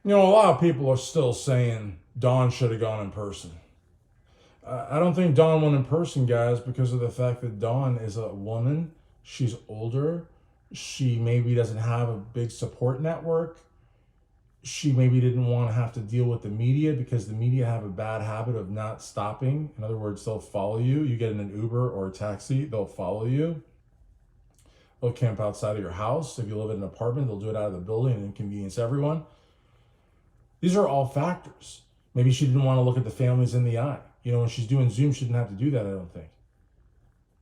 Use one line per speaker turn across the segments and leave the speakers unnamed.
A lot of people are still saying Dawn should have gone in person. I don't think Dawn went in person, guys, because of the fact that Dawn is a woman. She's older. She maybe doesn't have a big support network. She maybe didn't want to have to deal with the media because the media have a bad habit of not stopping. In other words, they'll follow you. You get in an Uber or a taxi, they'll follow you. They'll camp outside of your house. If you live in an apartment, they'll do it out of the building and inconvenience everyone. These are all factors. Maybe she didn't want to look at the families in the eye. When she's doing Zoom, she didn't have to do that, I don't think.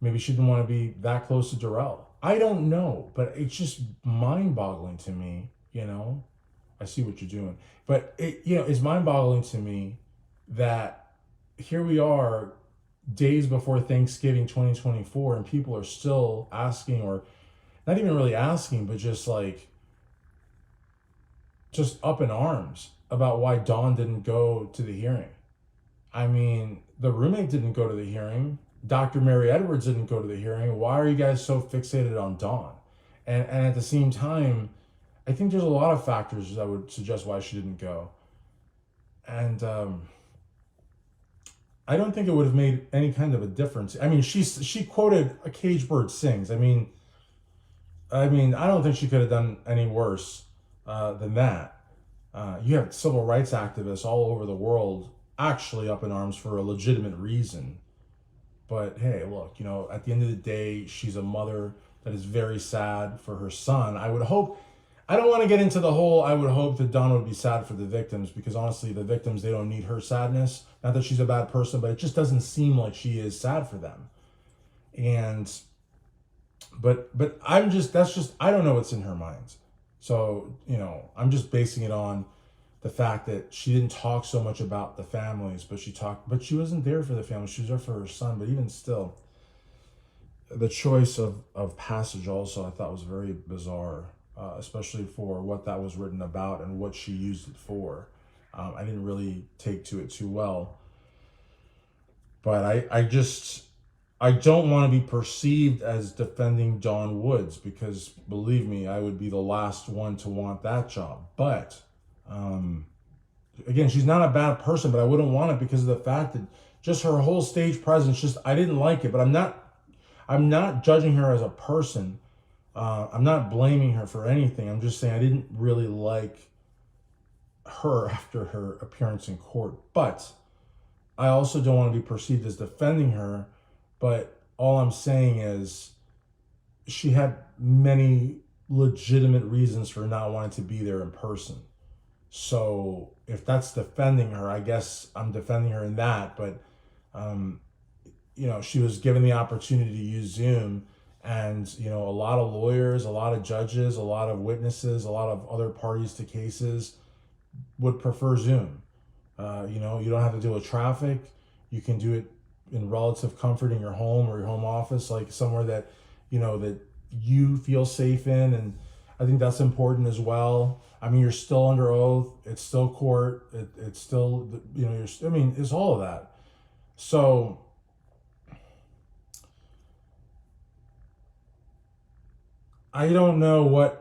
Maybe she didn't want to be that close to Darrell. I don't know, but it's just mind-boggling to me. I see what you're doing. But it's mind-boggling to me that here we are days before Thanksgiving 2024 and people are still asking, or not even really asking, but just up in arms about why Dawn didn't go to the hearing. I mean, the roommate didn't go to the hearing. Dr. Mary Edwards didn't go to the hearing. Why are you guys so fixated on Dawn? And at the same time, I think there's a lot of factors that would suggest why she didn't go. And I don't think it would have made any kind of a difference. I mean, she quoted "A Caged Bird Sings." I mean, I don't think she could have done any worse than that. You have civil rights activists all over the world actually up in arms for a legitimate reason. But hey, look, at the end of the day, she's a mother that is very sad for her son. I don't want to get into the whole, I would hope that Dawn would be sad for the victims, because honestly, the victims, they don't need her sadness. Not that she's a bad person, but it just doesn't seem like she is sad for them. But I don't know what's in her mind. So, I'm just basing it on the fact that she didn't talk so much about the families, but she wasn't there for the family. She was there for her son. But even still, the choice of passage also I thought was very bizarre, especially for what that was written about and what she used it for. I didn't really take to it too well. But I don't want to be perceived as defending Dawn Woods, because believe me, I would be the last one to want that job. But again, she's not a bad person, but I wouldn't want it because of the fact that just her whole stage presence, I didn't like it. But I'm not judging her as a person. I'm not blaming her for anything. I'm just saying I didn't really like her after her appearance in court. But I also don't want to be perceived as defending her. But all I'm saying is she had many legitimate reasons for not wanting to be there in person. So if that's defending her, I guess I'm defending her in that. But, she was given the opportunity to use Zoom, and, a lot of lawyers, a lot of judges, a lot of witnesses, a lot of other parties to cases would prefer Zoom. You don't have to deal with traffic. You can do it in relative comfort in your home or your home office, like somewhere that, that you feel safe in. And I think that's important as well. I mean, you're still under oath. It's still court. It's still, it's all of that. So I don't know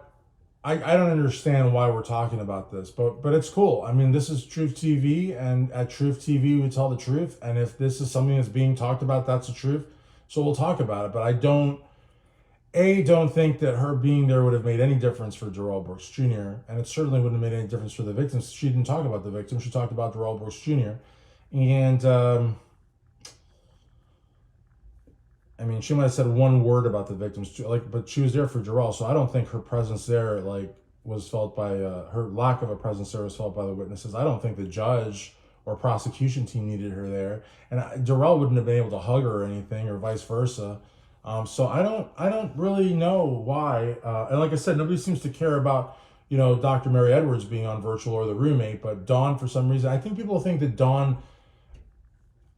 I don't understand why we're talking about this, but it's cool. I mean, this is Truth TV, and at Truth TV, we tell the truth. And if this is something that's being talked about, that's the truth. So we'll talk about it. But I don't think that her being there would have made any difference for Darrell Brooks Jr., and it certainly wouldn't have made any difference for the victims. She didn't talk about the victims. She talked about Darrell Brooks Jr. And, she might have said one word about the victims too, but she was there for Darrell, so I don't think her presence there, was felt by her lack of a presence there was felt by the witnesses. I don't think the judge or prosecution team needed her there, and Darrell wouldn't have been able to hug her or anything, or vice versa. So I don't really know why. And like I said, nobody seems to care about Dr. Mary Edwards being on virtual or the roommate, but Dawn, for some reason, I think people think that Dawn.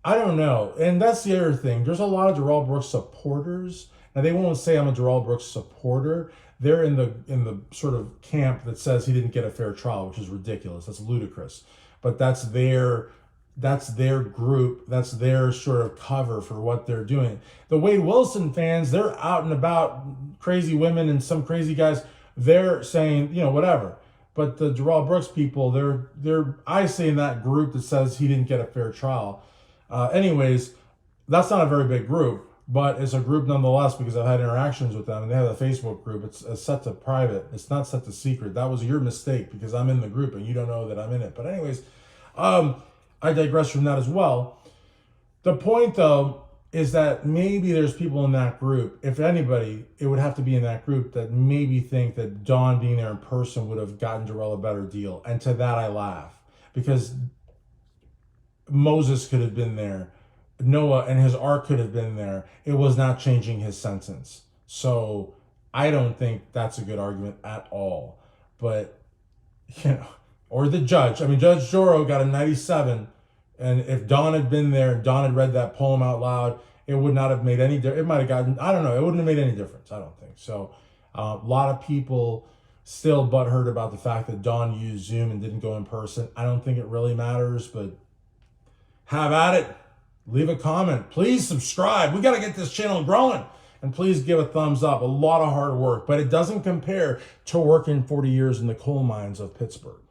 I don't know. And that's the other thing. There's a lot of Darrell Brooks supporters. Now, they won't say I'm a Darrell Brooks supporter. They're in the sort of camp that says he didn't get a fair trial, which is ridiculous. That's ludicrous. But that's their group. That's their sort of cover for what they're doing. The Wade Wilson fans, they're out and about, crazy women and some crazy guys. They're saying, whatever. But the Darrell Brooks people, they're I say in that group that says he didn't get a fair trial. Anyways, that's not a very big group, but it's a group nonetheless because I've had interactions with them, and they have a Facebook group. It's set to private. It's not set to secret. That was your mistake because I'm in the group and you don't know that I'm in it. But anyways, I digress from that as well. The point, though, is that maybe there's people in that group, if anybody, it would have to be in that group, that maybe think that Don being there in person would have gotten Darrell a better deal. And to that I laugh. Because Moses could have been there. Noah and his ark could have been there. It was not changing his sentence. So I don't think that's a good argument at all. But, or the judge. I mean, Judge Joro got a 97. And if Don had been there and Don had read that poem out loud, it would not have made any difference. It might have gotten, I don't know, it wouldn't have made any difference, I don't think. So a lot of people still butthurt about the fact that Don used Zoom and didn't go in person. I don't think it really matters, but have at it. Leave a comment. Please subscribe. We got to get this channel growing. And please give a thumbs up. A lot of hard work, but it doesn't compare to working 40 years in the coal mines of Pittsburgh.